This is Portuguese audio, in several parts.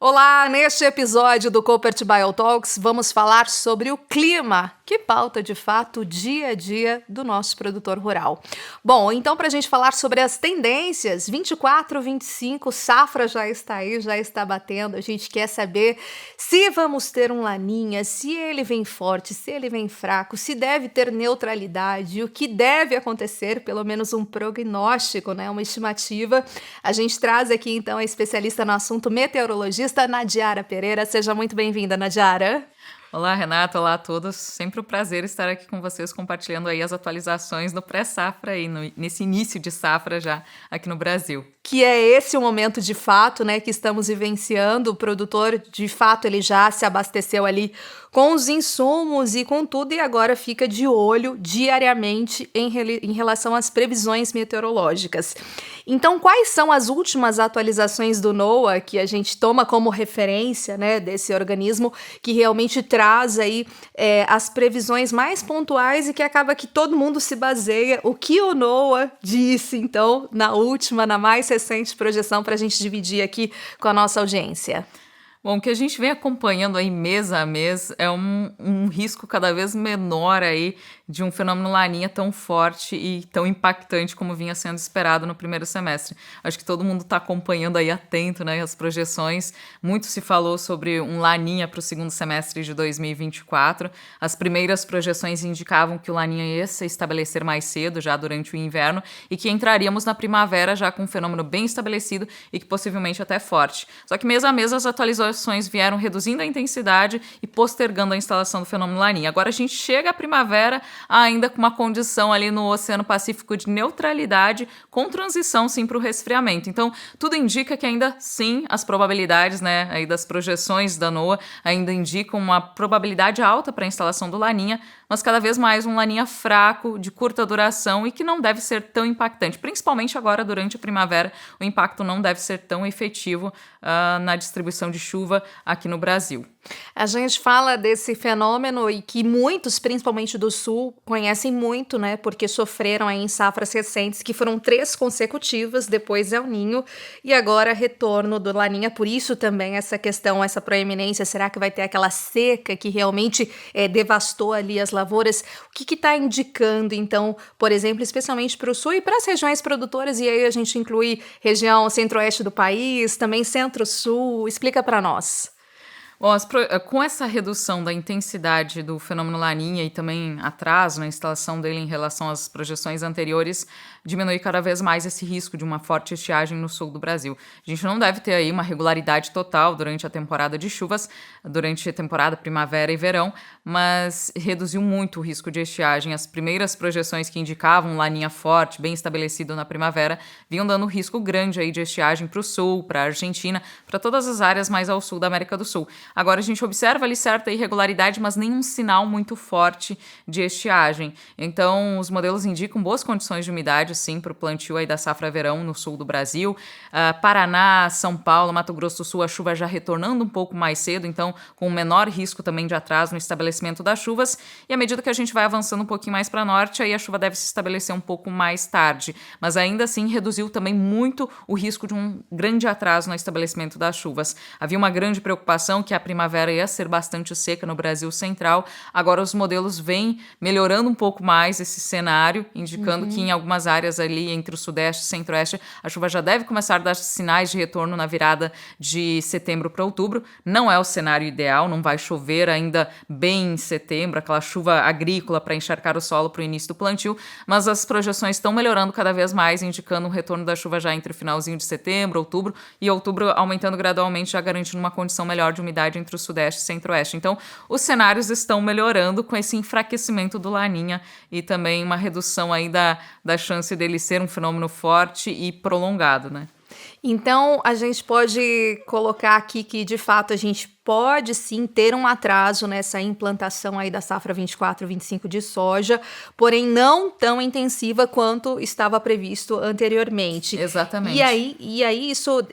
Olá, neste episódio do Coopert Biotalks vamos falar sobre o clima, que pauta de fato o dia a dia do nosso produtor rural. Bom, então para a gente falar sobre as tendências, 24, 25, safra já está aí, já está batendo, a gente quer saber se vamos ter um laninha, se ele vem forte, se ele vem fraco, se deve ter neutralidade, o que deve acontecer, pelo menos um prognóstico, né, uma estimativa. A gente traz aqui então a especialista no assunto meteorologista, Nadiara Pereira. Seja muito bem-vinda, Nadiara. Olá, Renata. Olá a todos. Sempre um prazer estar aqui com vocês compartilhando aí as atualizações no pré-safra aí, nesse início de safra já aqui no Brasil. Que é esse o momento de fato, né, que estamos vivenciando. O produtor, de fato, ele já se abasteceu ali com os insumos e com tudo e agora fica de olho diariamente em relação às previsões meteorológicas. Então, quais são as últimas atualizações do NOAA que a gente toma como referência, né, desse organismo que realmente traz aí as previsões mais pontuais e que acaba que todo mundo se baseia o que o NOAA disse, então, na mais recente projeção para a gente dividir aqui com a nossa audiência? Bom, o que a gente vem acompanhando aí mês a mês é um risco cada vez menor aí de um fenômeno laninha tão forte e tão impactante como vinha sendo esperado no primeiro semestre. Acho que todo mundo está acompanhando aí atento, né, as projeções. Muito se falou sobre um laninha para o segundo semestre de 2024. As primeiras projeções indicavam que o laninha ia se estabelecer mais cedo, já durante o inverno, e que entraríamos na primavera já com um fenômeno bem estabelecido e que possivelmente até forte. Só que mês a mês as atualizações vieram reduzindo a intensidade e postergando a instalação do fenômeno laninha. Agora a gente chega à primavera ainda com uma condição ali no Oceano Pacífico de neutralidade, com transição sim para o resfriamento. Então, tudo indica que ainda sim as probabilidades, né, aí das projeções da NOAA ainda indicam uma probabilidade alta para a instalação do laninha, mas cada vez mais um laninha fraco, de curta duração e que não deve ser tão impactante. Principalmente agora durante a primavera, o impacto não deve ser tão efetivo na distribuição de chuva aqui no Brasil. A gente fala desse fenômeno e que muitos, principalmente do Sul, conhecem muito, né? Porque sofreram aí em safras recentes, que foram 3 consecutivas, depois El Ninho e agora retorno do Laninha. Por isso também essa questão, essa proeminência, será que vai ter aquela seca que realmente devastou ali as lavouras? O que está indicando, então, por exemplo, especialmente para o Sul e para as regiões produtoras, e aí a gente inclui região centro-oeste do país, também centro-sul, explica para nós. Bom, com essa redução da intensidade do fenômeno Laninha e também atraso na instalação dele em relação às projeções anteriores, diminui cada vez mais esse risco de uma forte estiagem no sul do Brasil. A gente não deve ter aí uma regularidade total durante a temporada de chuvas, durante a temporada primavera e verão, mas reduziu muito o risco de estiagem. As primeiras projeções que indicavam um Laninha forte, bem estabelecido na primavera, vinham dando risco grande aí de estiagem para o sul, para a Argentina, para todas as áreas mais ao sul da América do Sul. Agora a gente observa ali certa irregularidade, mas nenhum sinal muito forte de estiagem. Então, os modelos indicam boas condições de umidade, sim, para o plantio aí da safra-verão no sul do Brasil. Paraná, São Paulo, Mato Grosso do Sul, a chuva já retornando um pouco mais cedo, então com menor risco também de atraso no estabelecimento das chuvas. E à medida que a gente vai avançando um pouquinho mais para norte, aí a chuva deve se estabelecer um pouco mais tarde. Mas ainda assim reduziu também muito o risco de um grande atraso no estabelecimento das chuvas. Havia uma grande preocupação que a primavera ia ser bastante seca no Brasil central. Agora os modelos vêm melhorando um pouco mais esse cenário, indicando que em algumas áreas ali entre o sudeste e centro-oeste a chuva já deve começar a dar sinais de retorno na virada de setembro para outubro. Não é o cenário ideal, não vai chover ainda bem em setembro, aquela chuva agrícola para encharcar o solo para o início do plantio, mas as projeções estão melhorando cada vez mais, indicando um retorno da chuva já entre o finalzinho de setembro, outubro, e outubro aumentando gradualmente, já garantindo uma condição melhor de umidade entre o sudeste e centro-oeste. Então, os cenários estão melhorando com esse enfraquecimento do Laninha e também uma redução aí da chance dele ser um fenômeno forte e prolongado, né? Então, a gente pode colocar aqui que, de fato, a gente pode sim ter um atraso nessa implantação aí da safra 24/25 de soja, porém não tão intensiva quanto estava previsto anteriormente. Exatamente. E aí isso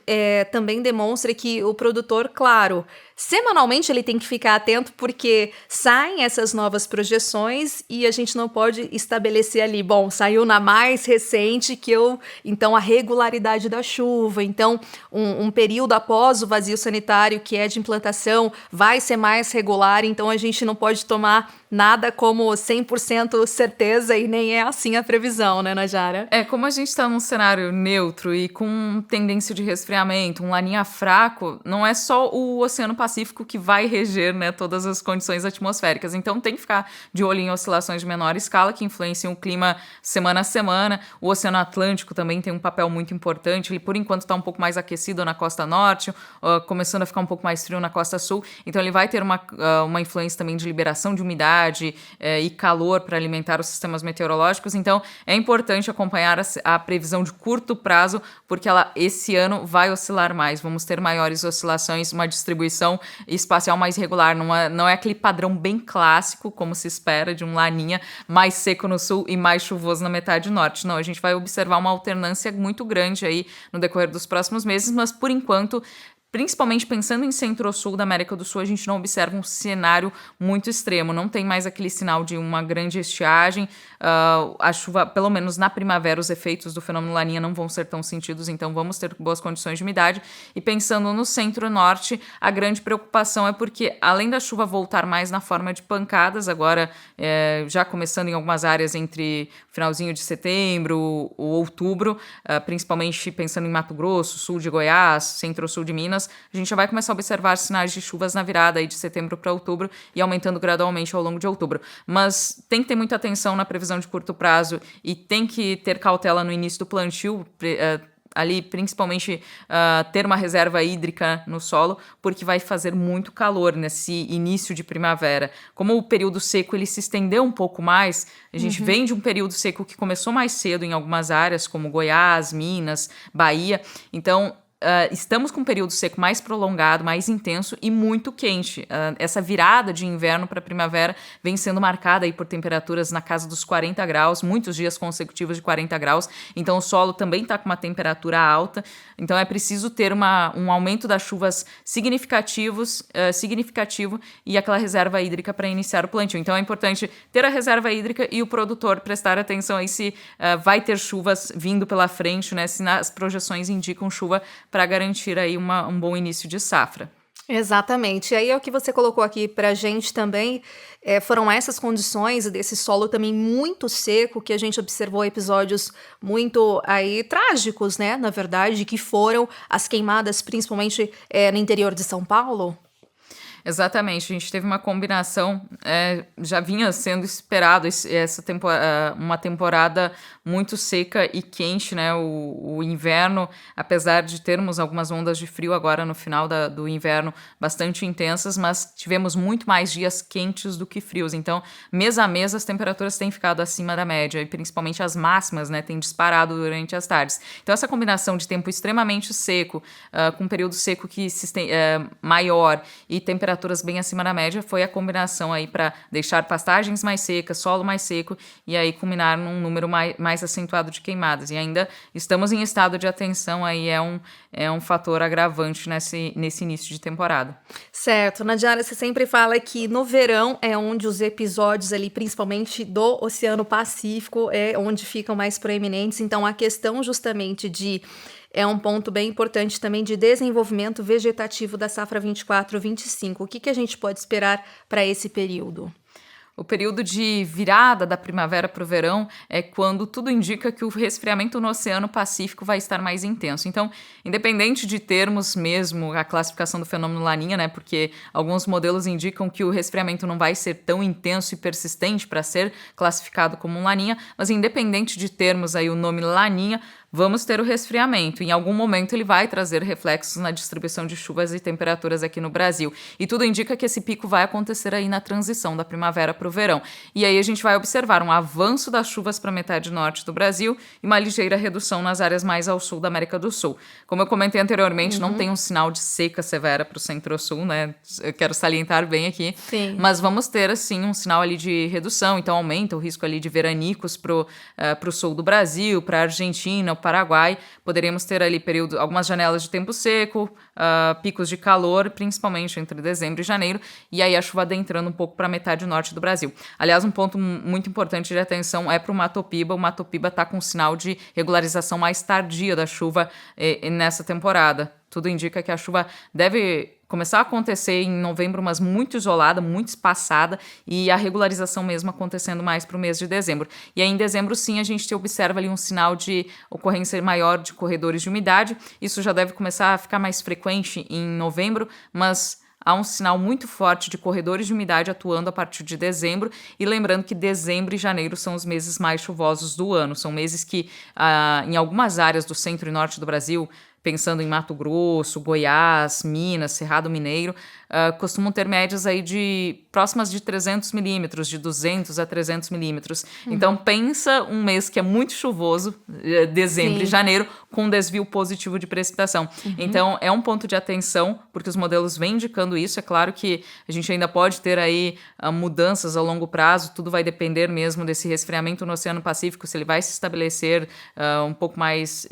também demonstra que o produtor, claro, semanalmente ele tem que ficar atento porque saem essas novas projeções e a gente não pode estabelecer ali, bom, saiu na mais recente então a regularidade da chuva, então um período após o vazio sanitário que é de implantação vai ser mais regular, então a gente não pode tomar nada como 100% certeza e nem é assim a previsão, né, Najara? Como a gente está num cenário neutro e com tendência de resfriamento, um laninha fraco, não é só o Oceano Pacífico que vai reger, né, todas as condições atmosféricas. Então tem que ficar de olho em oscilações de menor escala que influenciam o clima semana a semana. O Oceano Atlântico também tem um papel muito importante. Ele, por enquanto, está um pouco mais aquecido na costa norte, começando a ficar um pouco mais frio na costa sul. Então ele vai ter uma influência também de liberação de umidade e calor para alimentar os sistemas meteorológicos. Então, é importante acompanhar a previsão de curto prazo, porque ela, esse ano, vai oscilar mais. Vamos ter maiores oscilações, uma distribuição espacial mais regular. Não é aquele padrão bem clássico, como se espera, de um laninha mais seco no sul e mais chuvoso na metade norte. Não, a gente vai observar uma alternância muito grande aí no decorrer dos próximos meses, mas, por enquanto, principalmente pensando em centro-sul da América do Sul, a gente não observa um cenário muito extremo. Não tem mais aquele sinal de uma grande estiagem. A chuva, pelo menos na primavera, os efeitos do fenômeno Laninha não vão ser tão sentidos, então vamos ter boas condições de umidade. E pensando no centro-norte, a grande preocupação é porque, além da chuva voltar mais na forma de pancadas, agora já começando em algumas áreas entre finalzinho de setembro ou outubro, principalmente pensando em Mato Grosso, sul de Goiás, centro-sul de Minas, a gente já vai começar a observar sinais de chuvas na virada aí de setembro para outubro e aumentando gradualmente ao longo de outubro. Mas tem que ter muita atenção na previsão de curto prazo e tem que ter cautela no início do plantio, ali principalmente ter uma reserva hídrica no solo, porque vai fazer muito calor nesse início de primavera. Como o período seco ele se estendeu um pouco mais, a gente vem de um período seco que começou mais cedo em algumas áreas, como Goiás, Minas, Bahia, então estamos com um período seco mais prolongado, mais intenso e muito quente. Essa virada de inverno para primavera vem sendo marcada aí por temperaturas na casa dos 40 graus, muitos dias consecutivos de 40 graus. Então o solo também está com uma temperatura alta. Então é preciso ter um aumento das chuvas significativo e aquela reserva hídrica para iniciar o plantio. Então é importante ter a reserva hídrica e o produtor prestar atenção aí se vai ter chuvas vindo pela frente, né? Se as projeções indicam chuva para garantir aí um bom início de safra. Exatamente. E aí é o que você colocou aqui para a gente também, foram essas condições desse solo também muito seco que a gente observou episódios muito aí trágicos, né, na verdade, que foram as queimadas principalmente no interior de São Paulo. Exatamente, a gente teve uma combinação, já vinha sendo esperado uma temporada muito seca e quente, né? O inverno, apesar de termos algumas ondas de frio agora no final do inverno bastante intensas, mas tivemos muito mais dias quentes do que frios. Então, mês a mês, as temperaturas têm ficado acima da média e principalmente as máximas, né, têm disparado durante as tardes. Então, essa combinação de tempo extremamente seco, com um período seco que maior e temperaturas bem acima da média, foi a combinação aí para deixar pastagens mais secas, solo mais seco e aí culminar num número mais acentuado de queimadas. E ainda estamos em estado de atenção, aí é um fator agravante nesse início de temporada. Certo. Nadiara, você sempre fala que no verão é onde os episódios ali, principalmente do Oceano Pacífico, é onde ficam mais proeminentes. Então, a questão justamente é um ponto bem importante também de desenvolvimento vegetativo da safra 24/25. O que a gente pode esperar para esse período? O período de virada da primavera para o verão é quando tudo indica que o resfriamento no Oceano Pacífico vai estar mais intenso. Então, independente de termos mesmo a classificação do fenômeno Laninha, né, porque alguns modelos indicam que o resfriamento não vai ser tão intenso e persistente para ser classificado como um Laninha, mas independente de termos aí o nome Laninha, vamos ter o resfriamento. Em algum momento ele vai trazer reflexos na distribuição de chuvas e temperaturas aqui no Brasil. E tudo indica que esse pico vai acontecer aí na transição da primavera para o verão. E aí a gente vai observar um avanço das chuvas para a metade norte do Brasil e uma ligeira redução nas áreas mais ao sul da América do Sul. Como eu comentei anteriormente, não tem um sinal de seca severa para o centro-sul, né? Eu quero salientar bem aqui. Sim. Mas vamos ter, assim, um sinal ali de redução. Então aumenta o risco ali de veranicos pro sul do Brasil, para a Argentina, o Paraguai. Poderíamos ter ali algumas janelas de tempo seco, picos de calor, principalmente entre dezembro e janeiro, e aí a chuva adentrando um pouco para a metade norte do Brasil. Aliás, um ponto muito importante de atenção é para o Mato Piba. O Mato Piba está com um sinal de regularização mais tardia da chuva nessa temporada. Tudo indica que a chuva deve começar a acontecer em novembro, mas muito isolada, muito espaçada, e a regularização mesmo acontecendo mais para o mês de dezembro. E aí em dezembro, sim, a gente observa ali um sinal de ocorrência maior de corredores de umidade. Isso já deve começar a ficar mais frequente em novembro, mas há um sinal muito forte de corredores de umidade atuando a partir de dezembro, e lembrando que dezembro e janeiro são os meses mais chuvosos do ano. São meses que, em algumas áreas do centro e norte do Brasil, pensando em Mato Grosso, Goiás, Minas, Cerrado Mineiro, costumam ter médias aí de próximas de 300 milímetros, de 200 a 300 milímetros. Então, pensa um mês que é muito chuvoso, dezembro e janeiro, com um desvio positivo de precipitação. Então, é um ponto de atenção, porque os modelos vêm indicando isso. É claro que a gente ainda pode ter aí mudanças a longo prazo, tudo vai depender mesmo desse resfriamento no Oceano Pacífico, se ele vai se estabelecer um pouco mais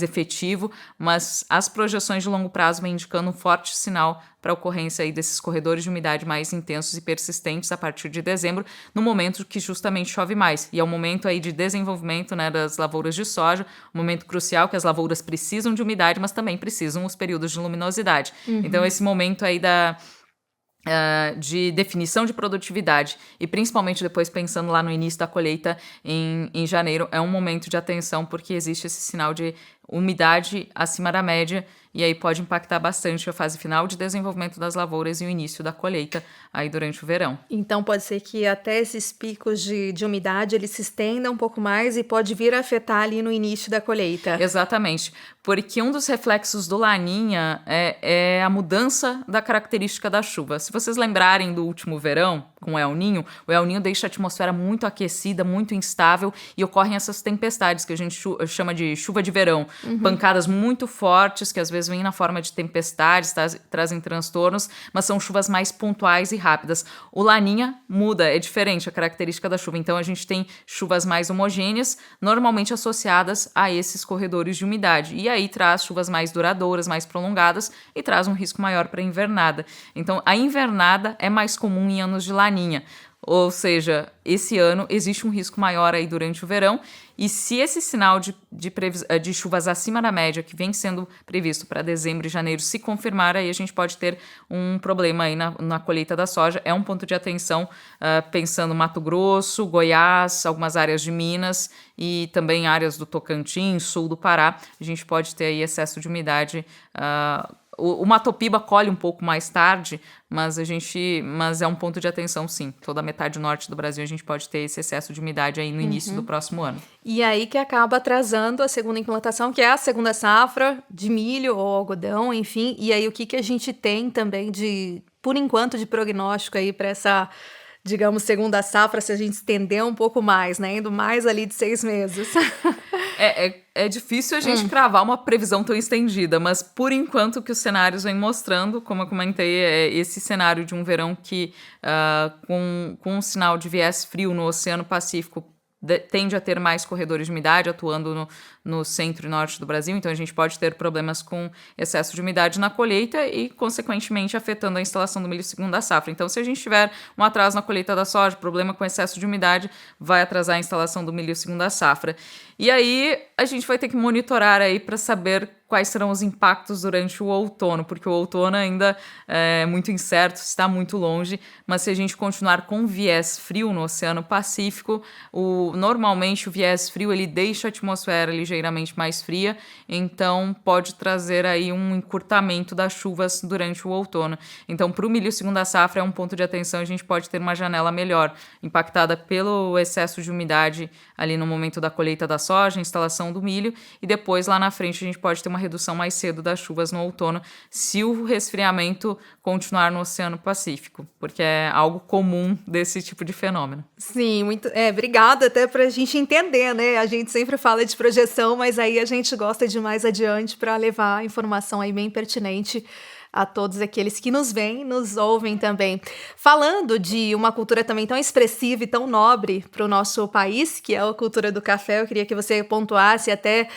efetivo, mas as projeções de longo prazo vêm indicando um forte sinal para a ocorrência aí desses corredores de umidade mais intensos e persistentes a partir de dezembro, no momento que justamente chove mais. E é o momento aí de desenvolvimento, né, das lavouras de soja, um momento crucial que as lavouras precisam de umidade, mas também precisam os períodos de luminosidade. Então, esse momento aí de definição de produtividade, e principalmente depois pensando lá no início da colheita em janeiro, é um momento de atenção, porque existe esse sinal de umidade acima da média, e aí pode impactar bastante a fase final de desenvolvimento das lavouras e o início da colheita aí durante o verão. Então pode ser que até esses picos de umidade eles se estendam um pouco mais e pode vir a afetar ali no início da colheita. Exatamente, porque um dos reflexos do Laninha é a mudança da característica da chuva. Se vocês lembrarem do último verão, com o El Niño deixa a atmosfera muito aquecida, muito instável, e ocorrem essas tempestades que a gente chama de chuva de verão. Pancadas muito fortes, que às vezes vêm na forma de tempestades, trazem transtornos, mas são chuvas mais pontuais e rápidas. O Laninha muda, é diferente a característica da chuva. Então a gente tem chuvas mais homogêneas, normalmente associadas a esses corredores de umidade. E aí traz chuvas mais duradouras, mais prolongadas, e traz um risco maior para a invernada. Então a invernada é mais comum em anos de Laninha. Ou seja, esse ano existe um risco maior aí durante o verão, e se esse sinal de chuvas acima da média que vem sendo previsto para dezembro e janeiro se confirmar, aí a gente pode ter um problema aí na colheita da soja. É um ponto de atenção, pensando Mato Grosso, Goiás, algumas áreas de Minas e também áreas do Tocantins, sul do Pará. A gente pode ter aí excesso de umidade. O Mato Piba colhe um pouco mais tarde, mas é um ponto de atenção, sim. Toda a metade norte do Brasil a gente pode ter esse excesso de umidade aí no início do próximo ano. E aí que acaba atrasando a segunda implantação, que é a segunda safra de milho ou algodão, enfim. E aí o que a gente tem também por enquanto, de prognóstico aí para essa, digamos, segunda safra, se a gente estender um pouco mais, né? Indo mais ali de 6 meses. É difícil a gente cravar uma previsão tão estendida, mas por enquanto o que os cenários vêm mostrando, como eu comentei, é esse cenário de um verão que, com um sinal de viés frio no Oceano Pacífico, tende a ter mais corredores de umidade atuando no centro e norte do Brasil, então a gente pode ter problemas com excesso de umidade na colheita e, consequentemente, afetando a instalação do milho segunda safra. Então, se a gente tiver um atraso na colheita da soja, problema com excesso de umidade, vai atrasar a instalação do milho segunda safra. E aí, a gente vai ter que monitorar aí para saber quais serão os impactos durante o outono, porque o outono ainda é muito incerto, está muito longe, mas se a gente continuar com viés frio no Oceano Pacífico, normalmente o viés frio ele deixa a atmosfera ligeiramente ligeiramente mais fria, então pode trazer aí um encurtamento das chuvas durante o outono. Então, para o milho segunda safra é um ponto de atenção, a gente pode ter uma janela melhor, impactada pelo excesso de umidade ali no momento da colheita da soja, instalação do milho, e depois lá na frente a gente pode ter uma redução mais cedo das chuvas no outono, se o resfriamento continuar no Oceano Pacífico, porque é algo comum desse tipo de fenômeno. Sim, obrigada até para a gente entender, né? A gente sempre fala de projeção, mas aí a gente gosta de ir mais adiante para levar a informação aí bem pertinente a todos aqueles que nos veem, nos ouvem também. Falando de uma cultura também tão expressiva e tão nobre para o nosso país, que é a cultura do café, eu queria que você pontuasse até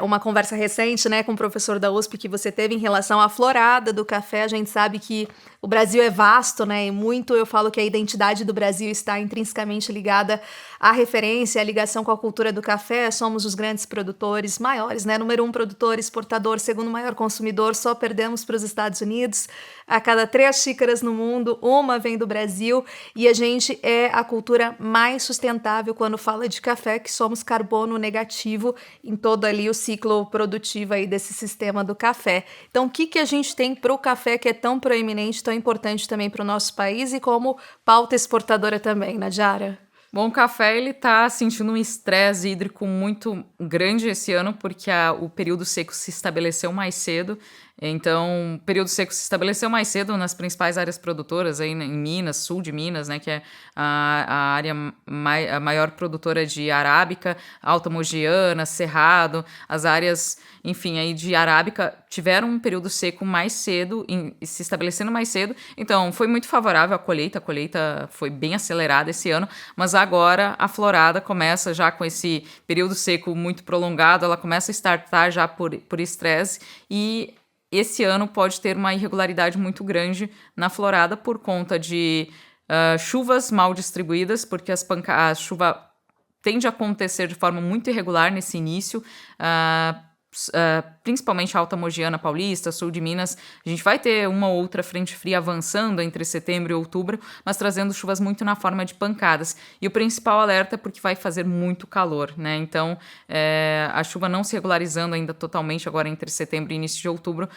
uma conversa recente, né, com o professor da USP que você teve em relação à florada do café. A gente sabe que o Brasil é vasto, né, e muito eu falo que a identidade do Brasil está intrinsecamente ligada à referência, à ligação com a cultura do café. Somos os grandes produtores maiores, né, número 1 produtor, exportador, segundo maior consumidor, só perdemos para os Estados Unidos. A cada 3 xícaras no mundo, uma vem do Brasil, e a gente é a cultura mais sustentável quando fala de café, que somos carbono negativo em todo ali o ciclo produtivo aí desse sistema do café. Então, o que a gente tem para o café que é tão proeminente, tão importante também para o nosso país e como pauta exportadora também, Nadiara? Bom, o café ele está sentindo um estresse hídrico muito grande esse ano, porque o período seco se estabeleceu mais cedo. Então, o período seco se estabeleceu mais cedo nas principais áreas produtoras, aí em Minas, sul de Minas, né, que é a área a maior produtora de arábica, Alta Mogiana, Cerrado, as áreas, enfim, aí de arábica tiveram um período seco mais cedo, se estabelecendo mais cedo. Então, foi muito favorável a colheita foi bem acelerada esse ano, mas agora a florada começa já com esse período seco muito prolongado, ela começa a startar já por estresse, e esse ano pode ter uma irregularidade muito grande na florada por conta de chuvas mal distribuídas, porque a chuva tende a acontecer de forma muito irregular nesse início, principalmente a Alta Mogiana Paulista, sul de Minas. A gente vai ter uma ou outra frente fria avançando entre setembro e outubro, mas trazendo chuvas muito na forma de pancadas. E o principal alerta é porque vai fazer muito calor, né? Então, a chuva não se regularizando ainda totalmente agora entre setembro e início de outubro,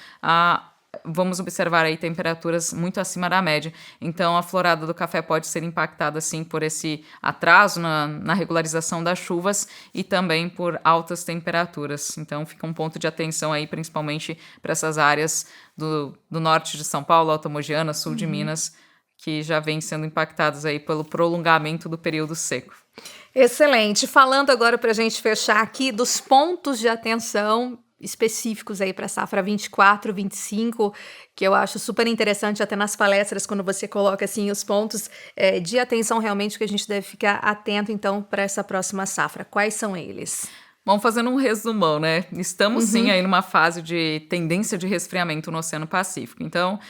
vamos observar aí temperaturas muito acima da média. Então, a florada do café pode ser impactada, sim, por esse atraso na regularização das chuvas e também por altas temperaturas. Então, fica um ponto de atenção aí, principalmente para essas áreas do norte de São Paulo, Alta Mogiana, sul de Minas, que já vêm sendo impactadas aí pelo prolongamento do período seco. Excelente. Falando agora para a gente fechar aqui dos pontos de atenção específicos aí para a safra 24, 25, que eu acho super interessante até nas palestras, quando você coloca assim os pontos de atenção realmente que a gente deve ficar atento então para essa próxima safra. Quais são eles? Vamos fazendo um resumão, né? Estamos sim aí numa fase de tendência de resfriamento no Oceano Pacífico. Então,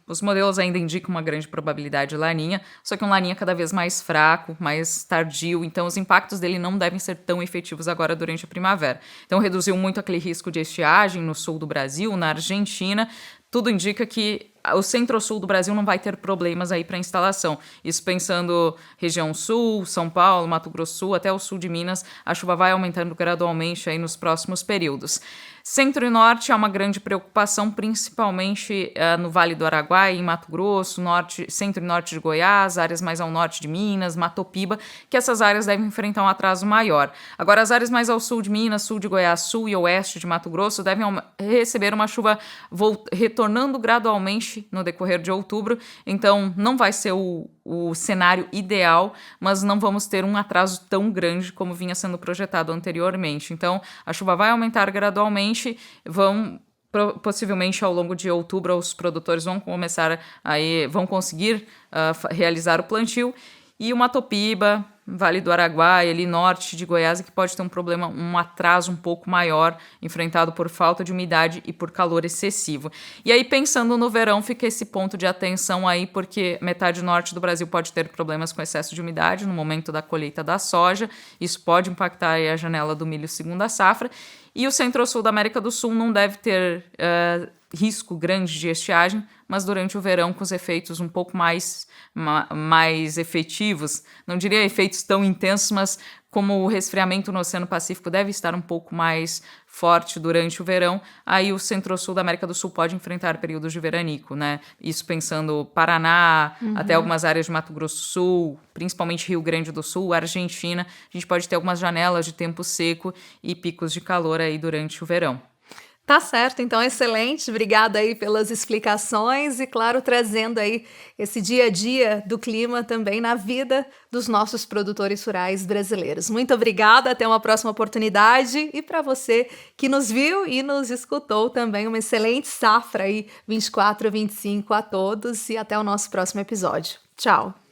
os modelos ainda indicam uma grande probabilidade de laninha, só que um laninha cada vez mais fraco, mais tardio. Então, os impactos dele não devem ser tão efetivos agora durante a primavera. Então, reduziu muito aquele risco de estiagem no sul do Brasil, na Argentina. Tudo indica que o centro-sul do Brasil não vai ter problemas aí para instalação. Isso pensando região sul, São Paulo, Mato Grosso do Sul, até o sul de Minas, a chuva vai aumentando gradualmente aí nos próximos períodos. Centro e norte é uma grande preocupação, principalmente no Vale do Araguaia, em Mato Grosso, centro e norte de Goiás, áreas mais ao norte de Minas, Matopiba, que essas áreas devem enfrentar um atraso maior. Agora, as áreas mais ao sul de Minas, sul de Goiás, sul e oeste de Mato Grosso devem receber uma chuva retornando gradualmente no decorrer de outubro, então não vai ser o cenário ideal, mas não vamos ter um atraso tão grande como vinha sendo projetado anteriormente. Então, a chuva vai aumentar gradualmente, possivelmente ao longo de outubro os produtores vão conseguir realizar o plantio, e o Matopiba, Vale do Araguaia, ali norte de Goiás, que pode ter um atraso um pouco maior, enfrentado por falta de umidade e por calor excessivo. E aí, pensando no verão, fica esse ponto de atenção aí, porque metade norte do Brasil pode ter problemas com excesso de umidade no momento da colheita da soja. Isso pode impactar aí a janela do milho segunda safra. E o centro-sul da América do Sul não deve ter risco grande de estiagem, mas durante o verão com os efeitos um pouco mais efetivos, não diria efeitos tão intensos, mas como o resfriamento no Oceano Pacífico deve estar um pouco mais forte durante o verão, aí o centro-sul da América do Sul pode enfrentar períodos de veranico, né? Isso pensando Paraná, até algumas áreas de Mato Grosso do Sul, principalmente Rio Grande do Sul, Argentina, a gente pode ter algumas janelas de tempo seco e picos de calor aí durante o verão. Tá certo, então excelente, obrigada aí pelas explicações e claro, trazendo aí esse dia a dia do clima também na vida dos nossos produtores rurais brasileiros. Muito obrigada, até uma próxima oportunidade e para você que nos viu e nos escutou também, uma excelente safra aí 24 a 25 a todos e até o nosso próximo episódio. Tchau!